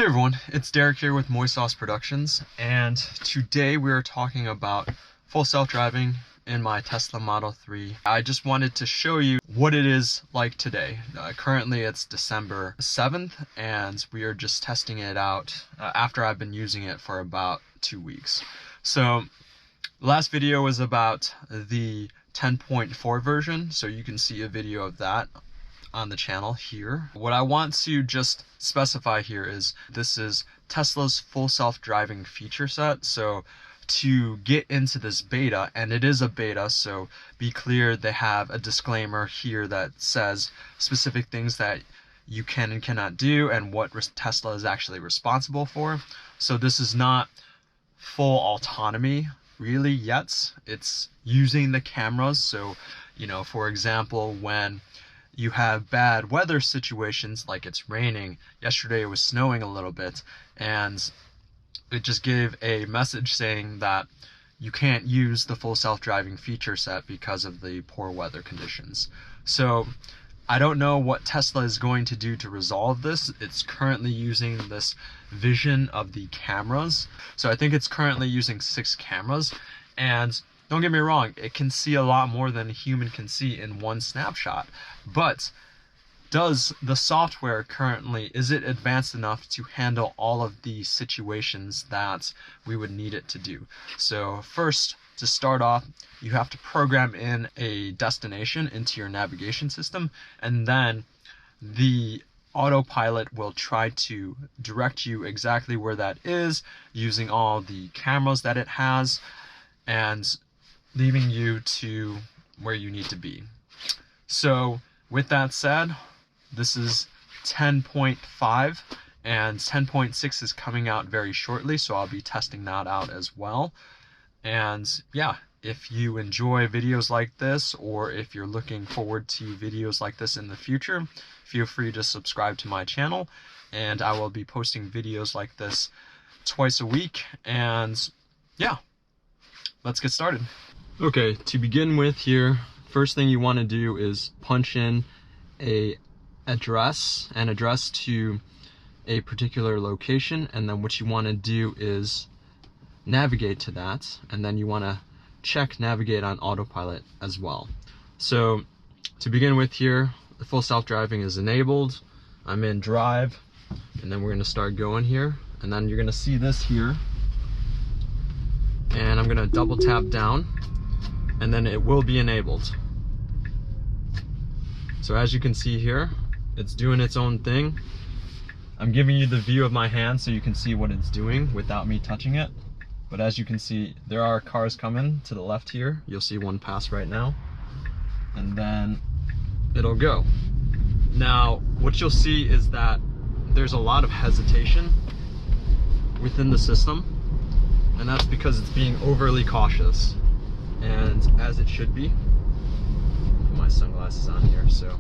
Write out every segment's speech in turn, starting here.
Hey everyone, it's Derrick here with Moist Sauce Productions, and today we are talking about full self-driving in my Tesla Model 3. I just wanted to show you what it is like today. Currently it's December 7th, and we are just testing it out after I've been using it for about 2 weeks. So the last video was about the 10.4 version, so you can see a video of that on the channel here. What I want to just specify here is this is Tesla's full self-driving feature set. So to get into this beta, and it is a beta, so be clear, they have a disclaimer here that says specific things that you can and cannot do and what Tesla is actually responsible for. So this is not full autonomy really yet. It's using the cameras. So, you know, for example, when you have bad weather situations, like it's raining, yesterday it was snowing a little bit, and it just gave a message saying that you can't use the full self-driving feature set because of the poor weather conditions. So I don't know what Tesla is going to do to resolve this. It's currently using this vision of the cameras. So I think it's currently using 6 cameras, and don't get me wrong, it can see a lot more than a human can see in one snapshot. But does the software currently, is it advanced enough to handle all of the situations that we would need it to do? So first, to start off, you have to program in a destination into your navigation system, and then the autopilot will try to direct you exactly where that is using all the cameras that it has and leaving you to where you need to be. So with that said, this is 10.5 and 10.6 is coming out very shortly, so I'll be testing that out as well. And yeah, if you enjoy videos like this, or if you're looking forward to videos like this in the future, feel free to subscribe to my channel, and I will be posting videos like this twice a week. And yeah, let's get started. Okay, to begin with here, first thing you want to do is punch in an address to a particular location, and then what you want to do is navigate to that, and then you want to check navigate on autopilot as well. So to begin with here, the full self-driving is enabled. I'm in drive, and then we're going to start going here, and then you're going to see this here, and I'm going to double tap down, and then it will be enabled. So as you can see here, it's doing its own thing. I'm giving you the view of my hand so you can see what it's doing without me touching it. But as you can see, there are cars coming to the left here. You'll see one pass right now, and then it'll go. Now, what you'll see is that there's a lot of hesitation within the system, and that's because it's being overly cautious, and as it should be. Put my sunglasses on here. So,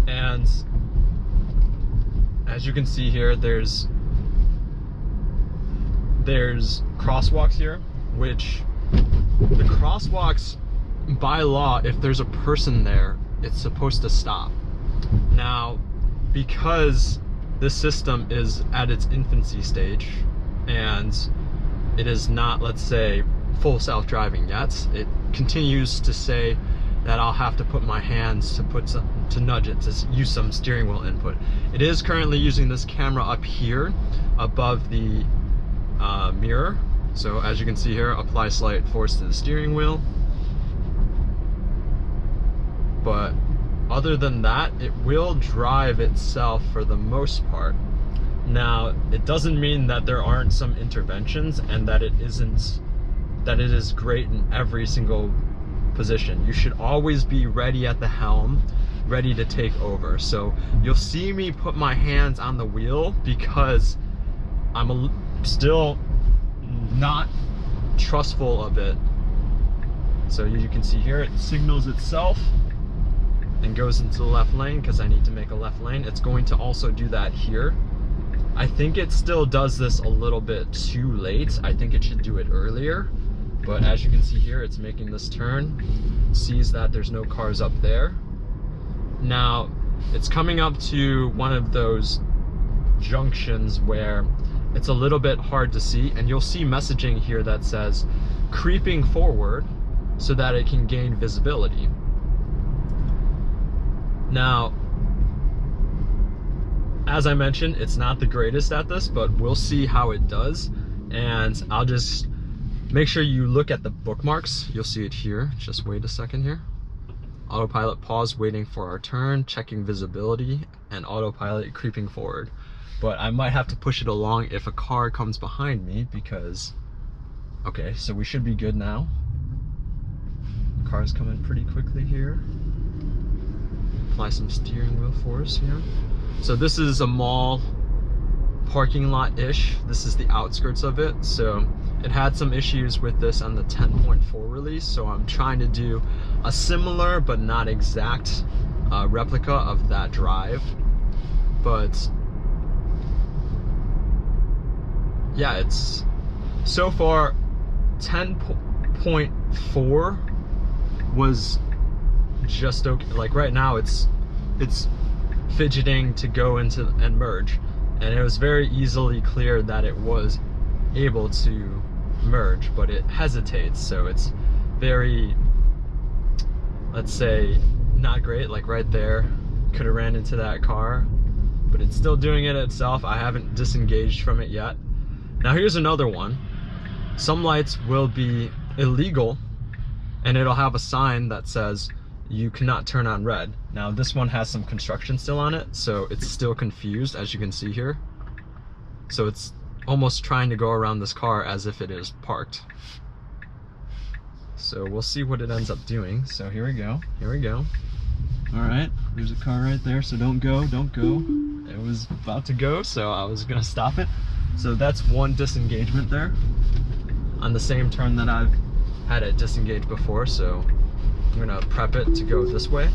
and as you can see here, there's crosswalks here, which the crosswalks, by law, if there's a person there, it's supposed to stop. Now, because this system is at its infancy stage and it is not, let's say, full self-driving yet, it continues to say that I'll have to put my hands to nudge it, to use some steering wheel input. It is currently using this camera up here above the mirror. So as you can see here, apply slight force to the steering wheel. But other than that, it will drive itself for the most part. Now, it doesn't mean that there aren't some interventions and that it is great in every single position. You should always be ready at the helm, ready to take over. So you'll see me put my hands on the wheel because I'm still not trustful of it. So you can see here, it signals itself and goes into the left lane because I need to make a left lane. It's going to also do that here. I think it still does this a little bit too late. I think it should do it earlier. But as you can see here, it's making this turn, sees that there's no cars up there. Now, it's coming up to one of those junctions where it's a little bit hard to see, and you'll see messaging here that says creeping forward so that it can gain visibility. Now, as I mentioned, it's not the greatest at this, but we'll see how it does. And I'll just make sure you look at the bookmarks. You'll see it here. Just wait a second here. Autopilot pause, waiting for our turn, checking visibility, and autopilot creeping forward. But I might have to push it along if a car comes behind me because, okay, so we should be good now. The car's coming pretty quickly here. Apply some steering wheel force here. So this is a mall parking lot-ish. This is the outskirts of it. So it had some issues with this on the 10.4 release. So I'm trying to do a similar but not exact replica of that drive. But yeah, it's so far 10.4 was just okay. Like right now it's fidgeting to go into and merge, and it was very easily clear that it was able to merge, but it hesitates, so it's very, let's say, not great. Like right there, could have ran into that car, but it's still doing it itself. I haven't disengaged from it yet. Now here's another one. Some lights will be illegal and it'll have a sign that says you cannot turn on red. Now this one has some construction still on it, so it's still confused, as you can see here. So it's almost trying to go around this car as if it is parked. So we'll see what it ends up doing. So here we go, here we go. All right, there's a car right there, so don't go, don't go. It was about to go, so I was gonna stop it. So that's one disengagement there on the same turn that I've had it disengage before, so I'm gonna prep it to go this way.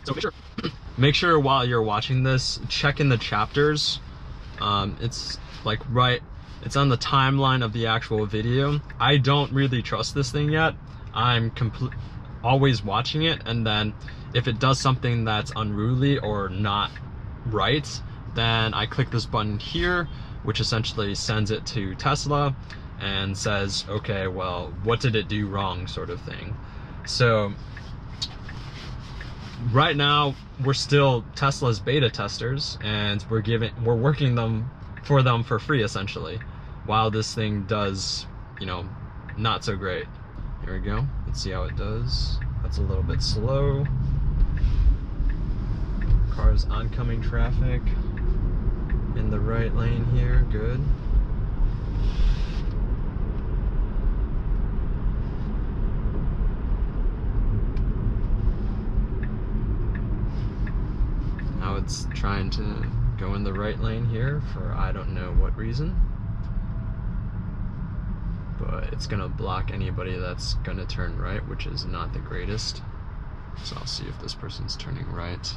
So make sure while you're watching this, check in the chapters. It's like it's on the timeline of the actual video. I don't really trust this thing yet. I'm always watching it, and then if it does something that's unruly or not right, then I click this button here, which essentially sends it to Tesla and says, okay, well, what did it do wrong, sort of thing. So right now we're still Tesla's beta testers, and we're working for them for free, essentially, while this thing does, you know, not so great. Here we go. Let's see how it does. That's a little bit slow. Cars oncoming traffic in the right lane here. Good. Now it's trying to go in the right lane here for I don't know what reason, but it's gonna block anybody that's gonna turn right, which is not the greatest. So I'll see if this person's turning right.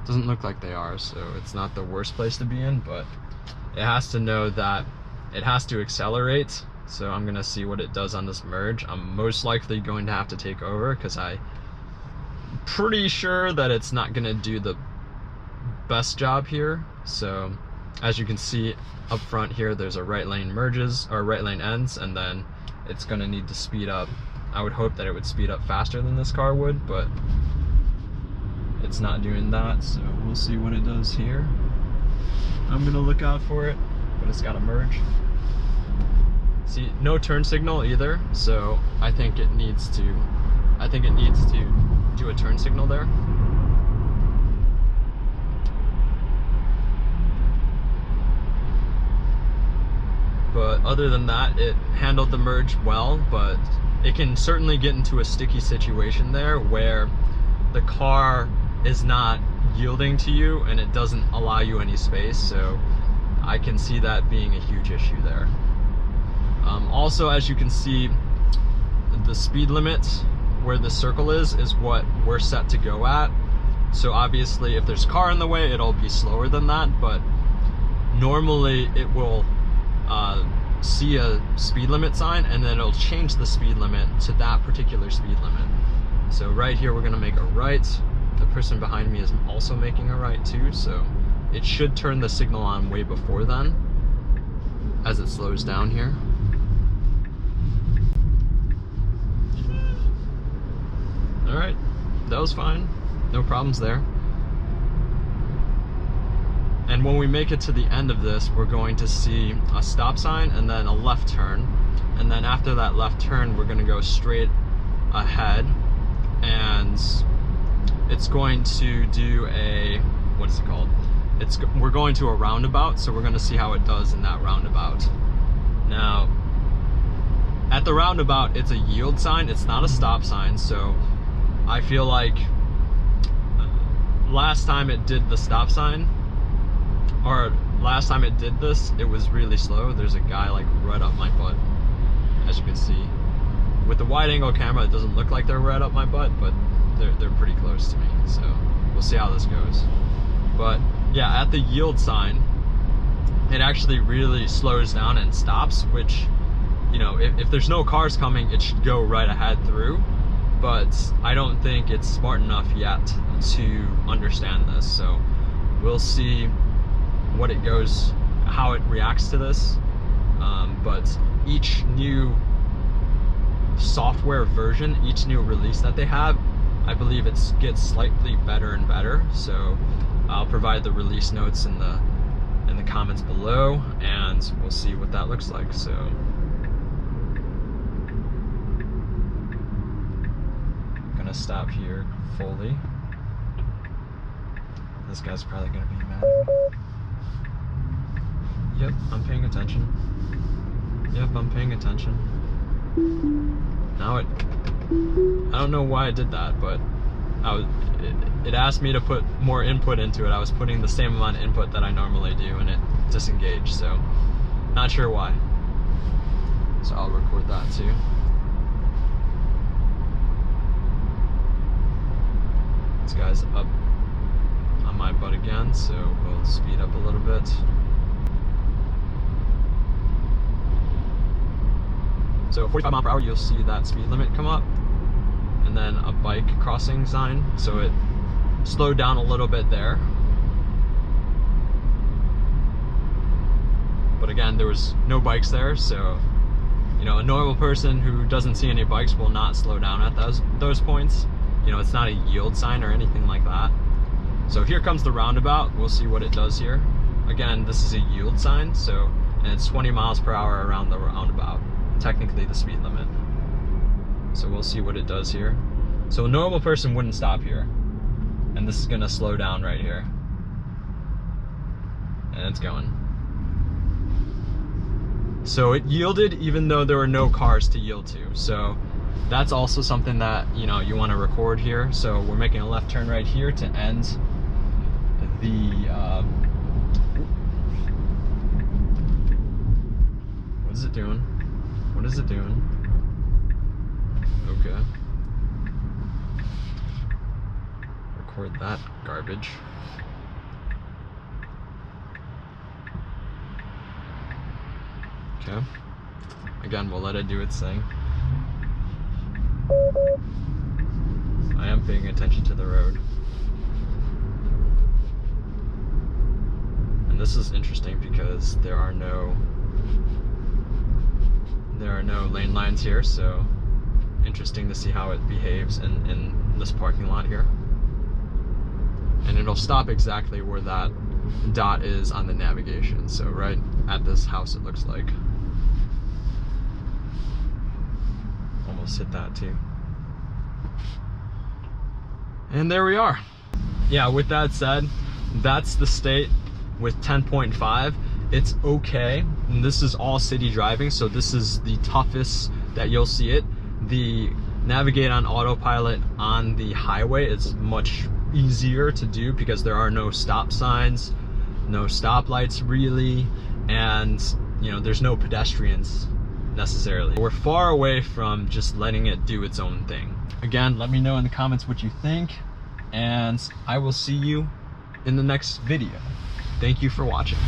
Doesn't look like they are, so it's not the worst place to be in, but it has to know that it has to accelerate. So I'm gonna see what it does on this merge. I'm most likely going to have to take over because I'm pretty sure that it's not gonna do the best job here. So as you can see up front here, there's a right lane merges, or right lane ends, and then it's gonna need to speed up. I would hope that it would speed up faster than this car would, but it's not doing that, so we'll see what it does here. I'm gonna look out for it, but it's gotta merge. See, no turn signal either, so I think it needs to do a turn signal there. But other than that, it handled the merge well, but it can certainly get into a sticky situation there where the car is not yielding to you and it doesn't allow you any space, so I can see that being a huge issue there. Also, as you can see, the speed limit where the circle is what we're set to go at. So obviously if there's a car in the way, it'll be slower than that, but normally it will see a speed limit sign, and then it'll change the speed limit to that particular speed limit. So right here we're gonna make a right. The person behind me is also making a right too, so it should turn the signal on way before then as it slows down here. All right, that was fine, no problems there. And when we make it to the end of this, we're going to see a stop sign and then a left turn. And then after that left turn, we're gonna go straight ahead, and it's going to do a, what is it called? We're going to a roundabout, so we're gonna see how it does in that roundabout. Now, at the roundabout, it's a yield sign, it's not a stop sign, so I feel like last time it did the stop sign, or last time it did this, it was really slow. There's a guy like right up my butt, as you can see. With the wide angle camera, it doesn't look like they're right up my butt, but they're pretty close to me. So we'll see how this goes. But yeah, at the yield sign, it actually really slows down and stops, which, you know, if there's no cars coming, it should go right ahead through. But I don't think it's smart enough yet to understand this. So we'll see what it goes, how it reacts to this. But each new software version, each new release that they have, I believe it gets slightly better and better. So I'll provide the release notes in the comments below, and we'll see what that looks like. So I'm gonna stop here fully. This guy's probably gonna be mad at me. Yep, I'm paying attention. Yep, I'm paying attention. Now I don't know why I did that, but it asked me to put more input into it. I was putting the same amount of input that I normally do, and it disengaged, so not sure why. So I'll record that too. This guy's up on my butt again, so we'll speed up a little bit. So 45 mile per hour, you'll see that speed limit come up, and then a bike crossing sign, so it slowed down a little bit there. But again, there was no bikes there, so, you know, a normal person who doesn't see any bikes will not slow down at those points. You know, it's not a yield sign or anything like that. So here comes the roundabout. We'll see what it does here. Again, this is a yield sign, so, and it's 20 miles per hour around the roundabout. Technically the speed limit. So we'll see what it does here. So a normal person wouldn't stop here. And this is gonna slow down right here. And it's going. So it yielded even though there were no cars to yield to. So that's also something that, you know, you wanna record here. So we're making a left turn right here to end the, what is it doing? What is it doing? Okay. Record that garbage. Okay. Again, we'll let it do its thing. I am paying attention to the road. And this is interesting because there are no lane lines here, so interesting to see how it behaves in this parking lot here. And it'll stop exactly where that dot is on the navigation, so right at this house it looks like. Almost hit that too. And there we are. Yeah, with that said, that's the state with 10.5. It's okay, and this is all city driving, so this is the toughest that you'll see it. The navigate on autopilot on the highway is much easier to do because there are no stop signs, no stoplights really, and you know, there's no pedestrians necessarily. We're far away from just letting it do its own thing. Again, let me know in the comments what you think, and I will see you in the next video. Thank you for watching.